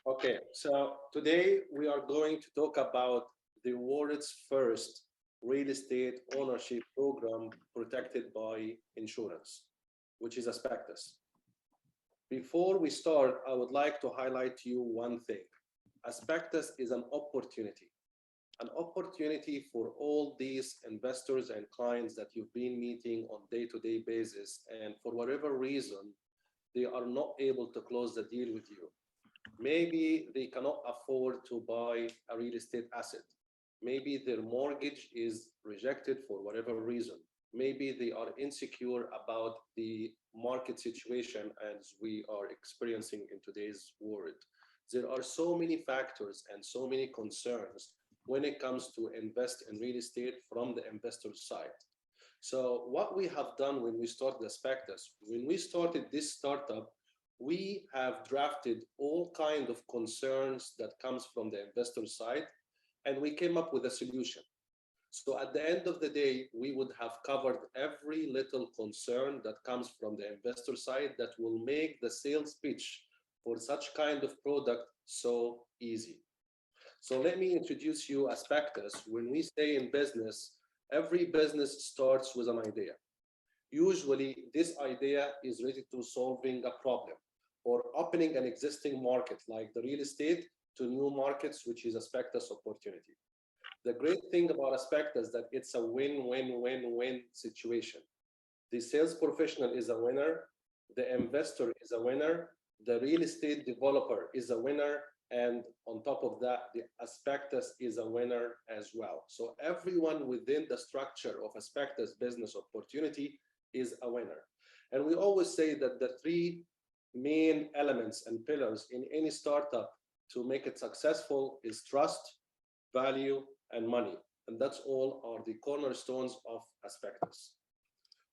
Okay, so today we are going to talk about the world's first real estate ownership program protected by insurance, which is Aspectus. Before we start, I would like to highlight to you one thing. Aspectus is an opportunity for all these investors and clients that you've been meeting on day-to-day basis, and for whatever reason, they are not able to close the deal with you. Maybe they cannot afford to buy a real estate asset. Maybe their mortgage is rejected for whatever reason. Maybe they are insecure about the market situation as we are experiencing in today's world. There are so many factors and so many concerns when it comes to invest in real estate from the investor side. So what we have done when we started Aspectus, when we started this startup, we have drafted all kind of concerns that comes from the investor side, and we came up with a solution. So at the end of the day, we would have covered every little concern that comes from the investor side that will make the sales pitch for such kind of product so easy. So let me introduce you Aspectus. When we say in business, every business starts with an idea. Usually, this idea is related to solving a problem or opening an existing market like the real estate to new markets, which is Aspectus opportunity. The great thing about Aspectus is that it's a win-win-win-win situation. The sales professional is a winner, the investor is a winner, the real estate developer is a winner, and on top of that, the Aspectus is a winner as well. So everyone within the structure of Aspectus business opportunity is a winner. And we always say that the three main elements and pillars in any startup to make it successful is trust, value, and money. And that's all are the cornerstones of Aspectus.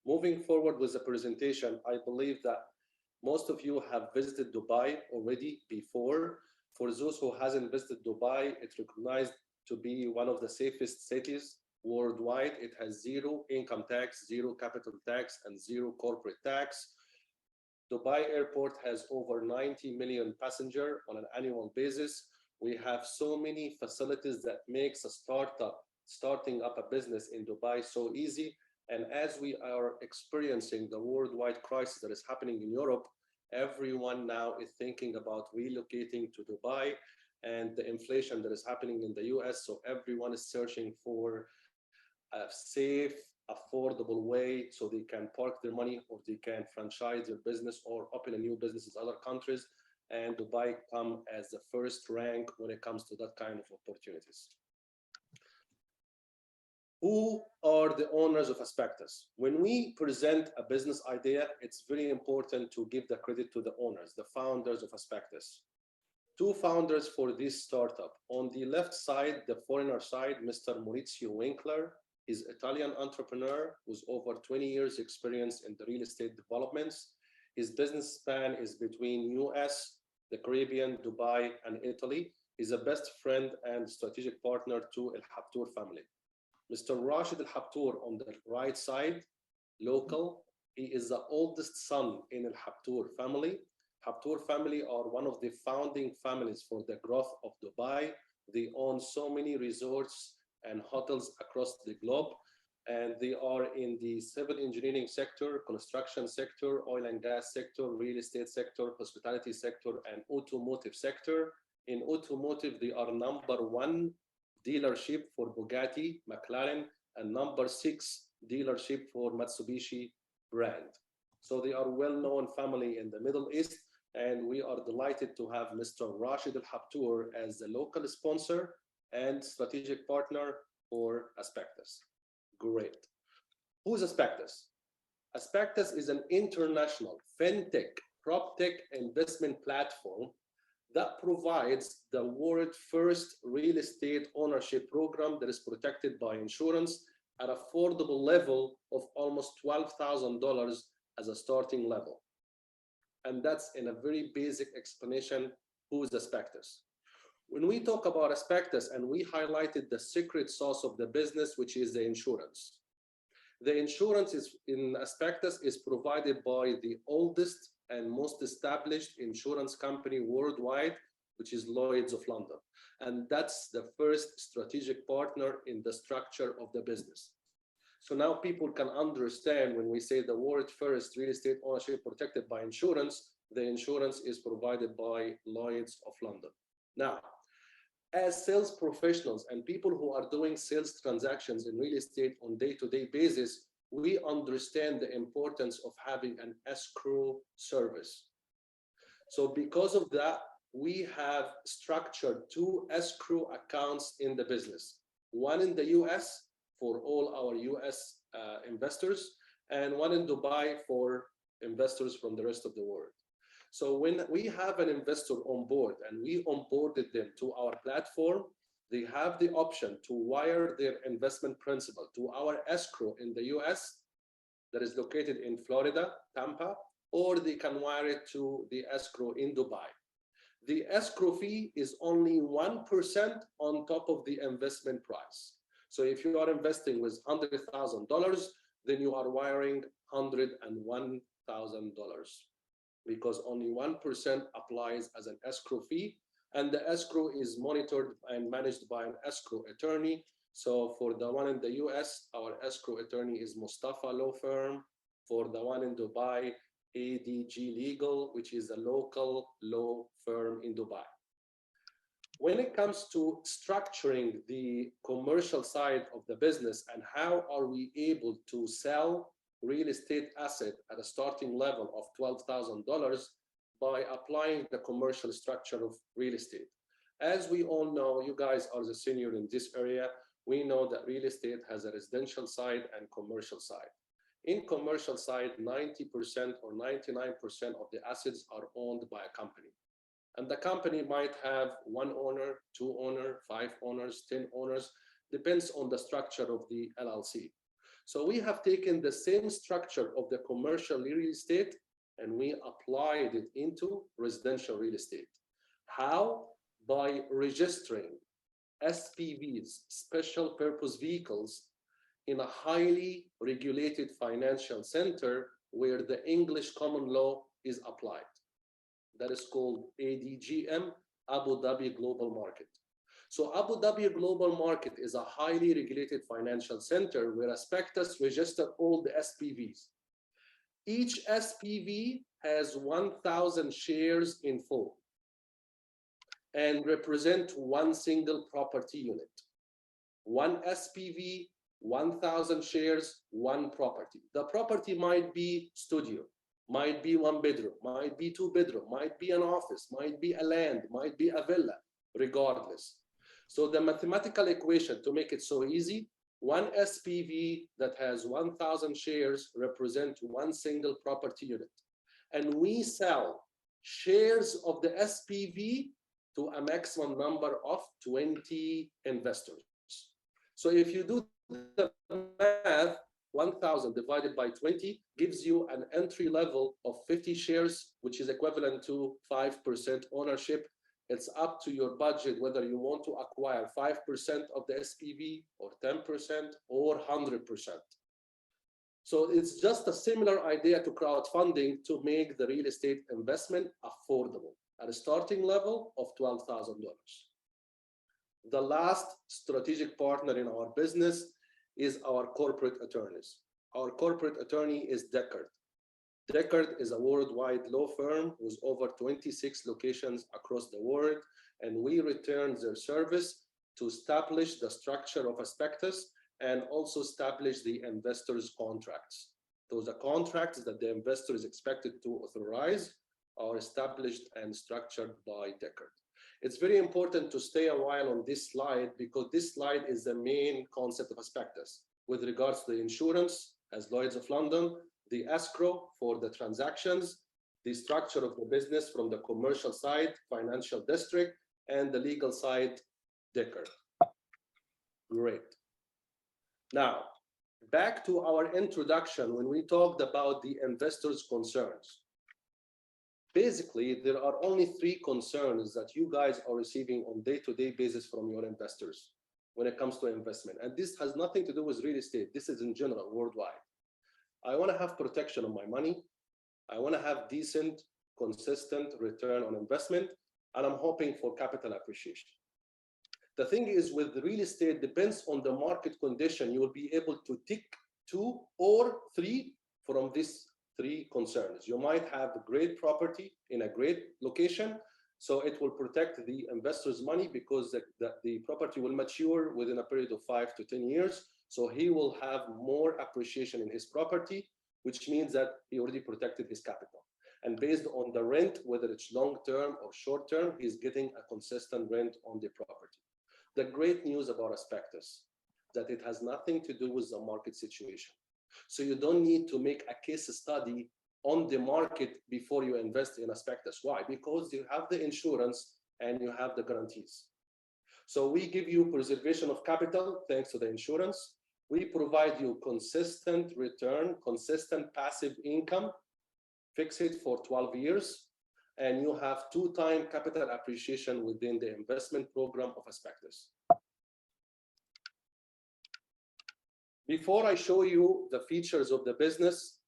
Moving forward with the presentation, I believe that most of you have visited Dubai already before. For those who hasn't visited Dubai, it's recognized to be one of the safest cities worldwide. It has zero income tax, zero capital tax, and zero corporate tax. Dubai airport has over 90 million passengers on an annual basis. We have so many facilities that makes a starting up a business in Dubai so easy. And as we are experiencing the worldwide crisis that is happening in Europe, everyone now is thinking about relocating to Dubai and the inflation that is happening in the US. So everyone is searching for a safe, affordable way so they can park their money or they can franchise their business or open a new business in other countries. And Dubai come as the first rank when it comes to that kind of opportunities. Who are the owners of Aspectus? When we present a business idea, it's very important to give the credit to the owners, the founders of Aspectus. Two founders for this startup. On the left side, the foreigner side, Mr. Maurizio Winkler is Italian entrepreneur with over 20 years experience in the real estate developments. His business span is between US, the Caribbean, Dubai, and Italy. He's a best friend and strategic partner to El Habtour family. Mr. Rashid Al Habtour on the right side, local. He is the oldest son in Al Habtour family. Habtour family are one of the founding families for the growth of Dubai. They own so many resorts and hotels across the globe, and they are in the civil engineering sector, construction sector, oil and gas sector, real estate sector, hospitality sector, and automotive sector. In automotive, they are #1 dealership for Bugatti, McLaren, and #6 dealership for Mitsubishi brand. So they are well-known family in the Middle East, and we are delighted to have Mr. Rashid Al Habtour as the local sponsor and strategic partner for Aspectus. Great. Who's Aspectus? Aspectus is an international fintech, proptech investment platform that provides the world's first real estate ownership program that is protected by insurance at affordable level of almost $12,000 as a starting level. And that's in a very basic explanation, who is Aspectus. When we talk about Aspectus, and we highlighted the secret sauce of the business, which is the insurance. The insurance is in Aspectus is provided by the oldest and most established insurance company worldwide which is Lloyd's of London. And that's the first strategic partner in the structure of the business. So now people can understand when we say the word first, real estate ownership protected by insurance, the insurance is provided by Lloyd's of London. Now, as sales professionals and people who are doing sales transactions in real estate on day-to-day basis, we understand the importance of having an escrow service. So because of that, we have structured 2 escrow accounts in the business. One in the US for all our US investors, and one in Dubai for investors from the rest of the world. So when we have an investor on board and we onboarded them to our platform, they have the option to wire their investment principal to our escrow in the US that is located in Florida, Tampa, or they can wire it to the escrow in Dubai. The escrow fee is only 1% on top of the investment price. So if you are investing with $100,000, then you are wiring $101,000 because only 1% applies as an escrow fee. And the escrow is monitored and managed by an escrow attorney. So for the one in the US, our escrow attorney is Mustafa Law Firm. For the one in Dubai, ADG Legal, which is a local law firm in Dubai. When it comes to structuring the commercial side of the business and how are we able to sell real estate asset at a starting level of $12,000 by applying the commercial structure of real estate. As we all know, you guys are the senior in this area, we know that real estate has a residential side and commercial side. In commercial side, 90% or 99% of the assets are owned by a company. And the company might have 1 owner, 2 owners, 5 owners, 10 owners, depends on the structure of the LLC. So we have taken the same structure of the commercial real estate and we applied it into residential real estate. How? By registering SPVs, special purpose vehicles, in a highly regulated financial center where the English common law is applied. That is called ADGM, Abu Dhabi Global Market. So Abu Dhabi Global Market is a highly regulated financial center where Aspectus registered all the SPVs. Each SPV has 1,000 shares in full and represent 1 single property unit. 1 SPV, 1,000 shares, 1 property. The property might be studio, might be 1 bedroom, might be 2 bedroom, might be an office, might be a land, might be a villa, regardless. So the mathematical equation to make it so easy, 1 SPV that has 1,000 shares represent 1 single property unit. And we sell shares of the SPV to a maximum number of 20 investors. So if you do the math, 1,000 divided by 20 gives you an entry level of 50 shares, which is equivalent to 5% ownership. It's up to your budget whether you want to acquire 5% of the SPV or 10% or 100%. So it's just a similar idea to crowdfunding to make the real estate investment affordable at a starting level of $12,000. The last strategic partner in our business is our corporate attorneys. Our corporate attorney is Deckard. Deckard is a worldwide law firm with over 26 locations across the world, and we return their service to establish the structure of Aspectus and also establish the investors' contracts. Those are contracts that the investor is expected to authorize are established and structured by Deckard. It's very important to stay a while on this slide because this slide is the main concept of Aspectus with regards to the insurance as Lloyd's of London, the escrow for the transactions, the structure of the business from the commercial side, financial district, and the legal side, Deckard. Great. Now, back to our introduction when we talked about the investors' concerns. Basically, there are only 3 concerns that you guys are receiving on day-to-day basis from your investors when it comes to investment. And this has nothing to do with real estate. This is in general, worldwide. I want to have protection on my money. I want to have decent, consistent return on investment. and I'm hoping for capital appreciation. The thing is, with real estate, depends on the market condition. You will be able to tick 2 or 3 from these 3 concerns. You might have a great property in a great location, so it will protect the investor's money because the property will mature within a period of 5 to 10 years. So he will have more appreciation in his property, which means that he already protected his capital. And based on the rent, whether it's long-term or short-term, he's getting a consistent rent on the property. The great news about Aspectus, that it has nothing to do with the market situation. So you don't need to make a case study on the market before you invest in Aspectus. Why? Because you have the insurance and you have the guarantees. So we give you preservation of capital thanks to the insurance. We provide you consistent return, consistent passive income, fix it for 12 years, and you have 2-time capital appreciation within the investment program of Aspectus. Before I show you the features of the business,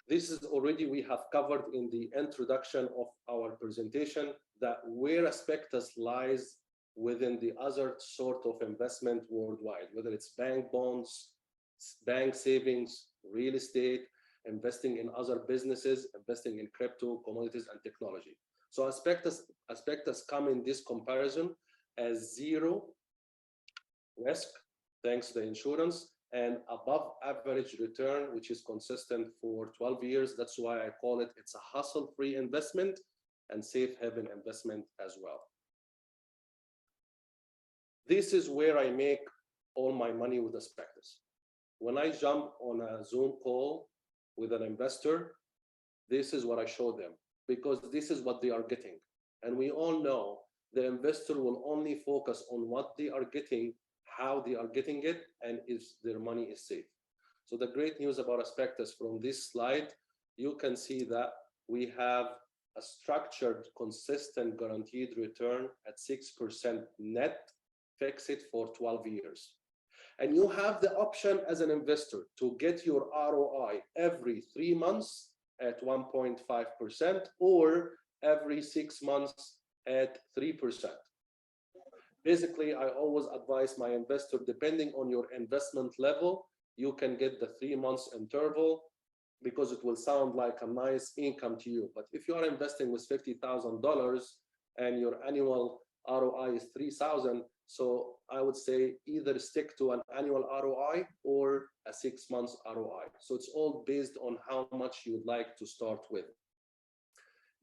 this is already we have covered in the introduction of our presentation, that where Aspectus lies within the other sort of investment worldwide, whether it's bank bonds, bank savings, real estate, investing in other businesses, investing in crypto, commodities, and technology. So Aspectus come in this comparison as 0 risk, thanks to the insurance, and above average return, which is consistent for 12 years. That's why I call it, it's a hustle-free investment and safe haven investment as well. This is where I make all my money with Aspectus. When I jump on a Zoom call with an investor, this is what I show them, because this is what they are getting. And we all know the investor will only focus on what they are getting, how they are getting it, and if their money is safe. So the great news about Aspectus from this slide, you can see that we have a structured, consistent, guaranteed return at 6% net, fix it for 12 years. And you have the option as an investor to get your ROI every 3 months at 1.5% or every 6 months at 3%. Basically, I always advise my investor, depending on your investment level, you can get the 3 months interval because it will sound like a nice income to you. But if you are investing with $50,000 and your annual ROI is 3,000, so I would say either stick to an annual ROI or a 6 months ROI. So it's all based on how much you would like to start with.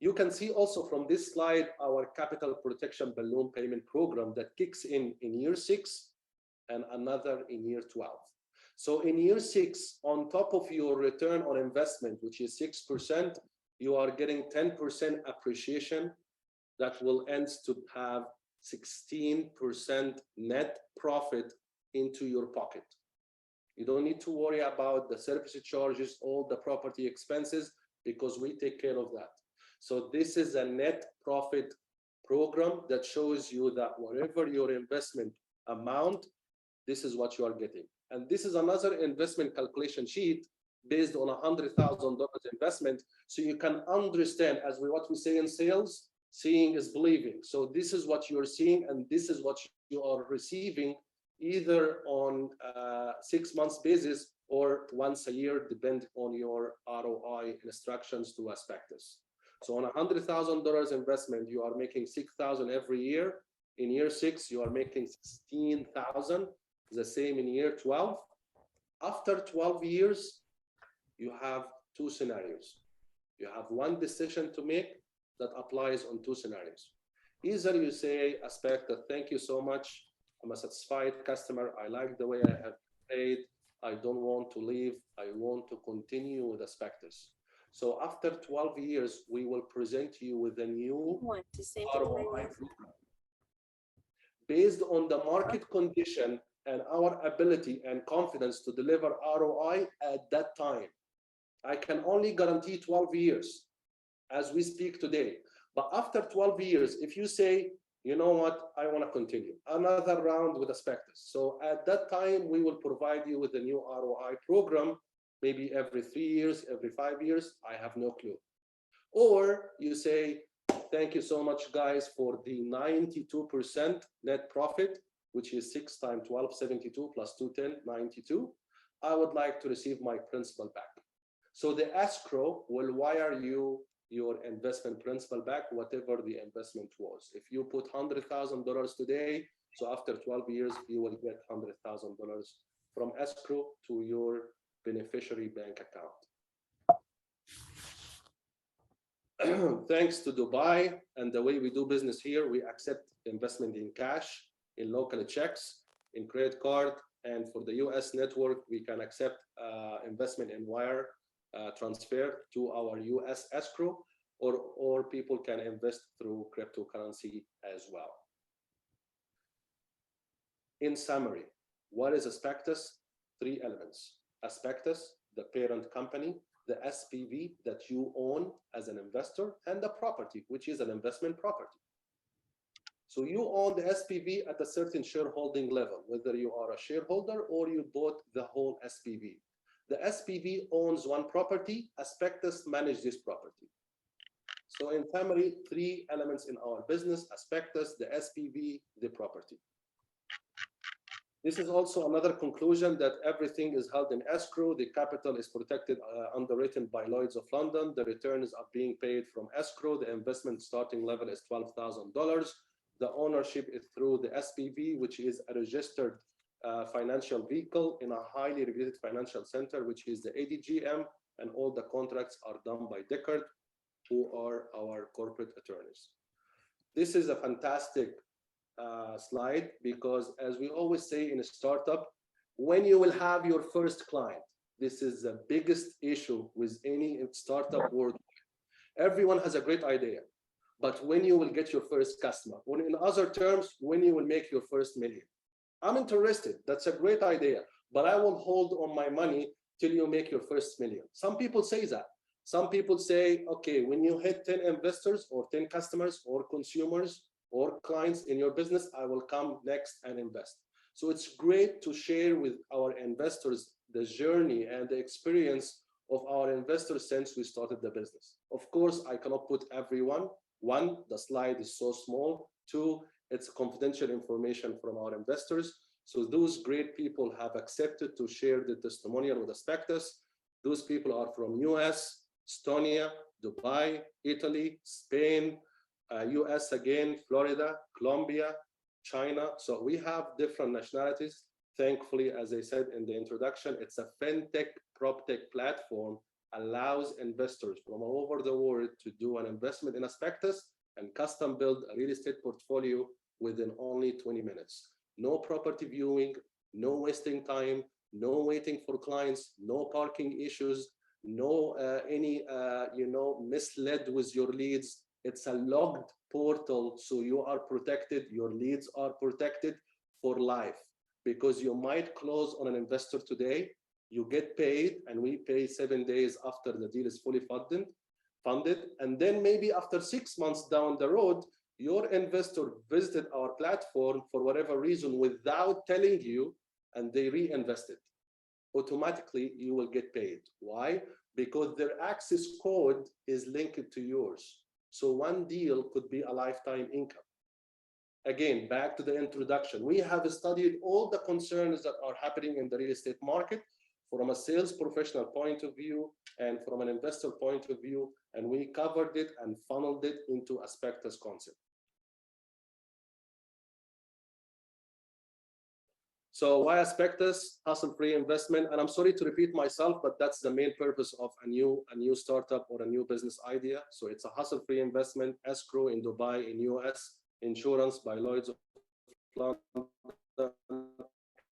You can see also from this slide our capital protection balloon payment program that kicks in year 6 and another in year 12. So in year 6, on top of your return on investment, which is 6%, you are getting 10% appreciation that will end to have 16% net profit into your pocket. You don't need to worry about the service charges, all the property expenses, because we take care of that. So this is a net profit program that shows you that whatever your investment amount, this is what you are getting. And this is another investment calculation sheet based on $100,000 investment. So you can understand, as what we say in sales, seeing is believing. So this is what you're seeing, and this is what you are receiving either on a 6 months basis or once a year, depending on your ROI instructions to Aspectus. So on $100,000 investment, you are making $6,000 every year. In year 6, you are making $16,000, the same in year 12. After 12 years, you have 2 scenarios. You have one decision to make that applies on 2 scenarios. Either you say, Aspectus, thank you so much. I'm a satisfied customer. I like the way I have paid. I don't want to leave. I want to continue with Aspectus. So after 12 years, we will present you with a new ROI program. Based on the market condition and our ability and confidence to deliver ROI at that time. I can only guarantee 12 years as we speak today. But after 12 years, if you say, you know what, I want to continue another round with Aspectus. So at that time, we will provide you with a new ROI program, maybe every 3 years, every 5 years, I have no clue. Or you say, thank you so much, guys, for the 92% net profit, which is 6 times 12, 72 plus 210, 92. I would like to receive my principal back. So the escrow will wire you your investment principal back, whatever the investment was. If you put $100,000 today, so after 12 years, you will get $100,000 from escrow to your beneficiary bank account. Thanks to Dubai and the way we do business here, we accept investment in cash, in local checks, in credit card, and for the US network, we can accept investment in wire transfer to our US escrow, or people can invest through cryptocurrency as well. In summary, what is Aspectus? 3 elements. Aspectus, the parent company, the SPV that you own as an investor, and the property, which is an investment property. So you own the SPV at a certain shareholding level, whether you are a shareholder or you bought the whole SPV. The SPV owns one property, Aspectus manages this property. So in summary, 3 elements in our business: Aspectus, the SPV, the property. This is also another conclusion, that everything is held in escrow. The capital is protected, underwritten by Lloyd's of London. The returns are being paid from escrow. The investment starting level is $12,000. The ownership is through the SPV, which is a registered financial vehicle in a highly regulated financial center, which is the ADGM, and all the contracts are done by Deckard, who are our corporate attorneys. This is a fantastic slide, because as we always say in a startup, when you will have your first client, this is the biggest issue with any startup worldwide. Everyone has a great idea, but when you will get your first customer, or in other terms, when you will make your first million. I'm interested, that's a great idea, but I will hold on my money till you make your first million. Some people say that. Some people say, okay, when you hit 10 investors or 10 customers or consumers or clients in your business, I will come next and invest. So it's great to share with our investors the journey and the experience of our investors since we started the business. Of course, I cannot put everyone. 1, the slide is so small. 2, it's confidential information from our investors. So those great people have accepted to share the testimonial with Aspectus. Those people are from US, Estonia, Dubai, Italy, Spain, US again, Florida, Colombia, China. So we have different nationalities. Thankfully, as I said in the introduction, it's a fintech, proptech platform, allows investors from all over the world to do an investment in Aspectus and custom build a real estate portfolio within only 20 minutes. No property viewing, no wasting time, no waiting for clients, no parking issues, no misled with your leads. It's a logged portal, so you are protected, your leads are protected for life, because you might close on an investor today, you get paid, and we pay 7 days after the deal is fully funded, and then maybe after 6 months down the road, your investor visited our platform for whatever reason without telling you, and they reinvested. Automatically, you will get paid. Why? Because their access code is linked to yours. So one deal could be a lifetime income. Again, back to the introduction, we have studied all the concerns that are happening in the real estate market from a sales professional point of view and from an investor point of view, and we covered it and funneled it into Aspectus concept. So why Aspectus? Hassle-free investment. And I'm sorry to repeat myself, but that's the main purpose of a new startup or a new business idea. So it's a hassle-free investment, escrow in Dubai, in US, insurance by Lloyd's of London,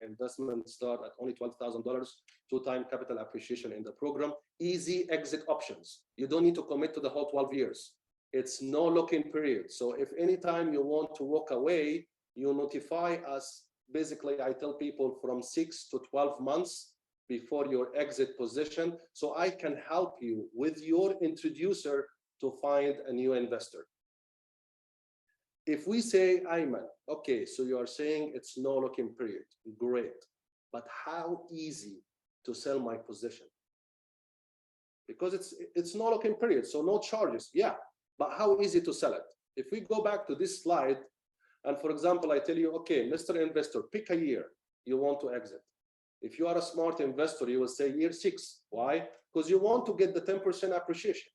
investment start at only $12,000, 2-time capital appreciation in the program, easy exit options. You don't need to commit to the whole 12 years. It's no lock-in period. So if anytime you want to walk away, you notify us. Basically, I tell people from 6 to 12 months before your exit position, so I can help you with your introducer to find a new investor. If we say, Ayman, okay, so you are saying it's no lock-in period, great, but how easy to sell my position? Because it's no lock-in period, so no charges. Yeah, but how easy to sell it? If we go back to this slide, and for example, I tell you, okay, Mr. Investor, pick a year you want to exit. If you are a smart investor, you will say year 6. Why? Because you want to get the 10% appreciation.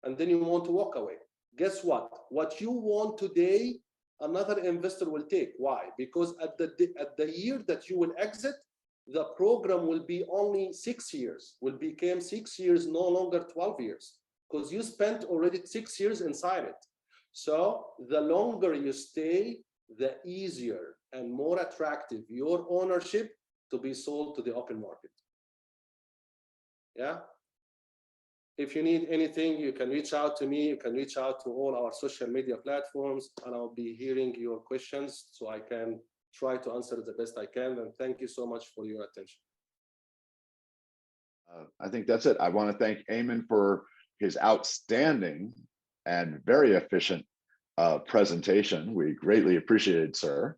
And then you want to walk away. Guess what? What you want today, another investor will take. Why? Because at the year that you will exit, the program will be only 6 years, will become 6 years, no longer 12 years, because you spent already 6 years inside it. So the longer you stay, the easier and more attractive your ownership to be sold to the open market. Yeah. If you need anything, you can reach out to me. You can reach out to all our social media platforms, and I'll be hearing your questions so I can try to answer the best I can. And thank you so much for your attention. I think that's it. I want to thank Eamon for his outstanding and very efficient presentation. We greatly appreciate it, sir.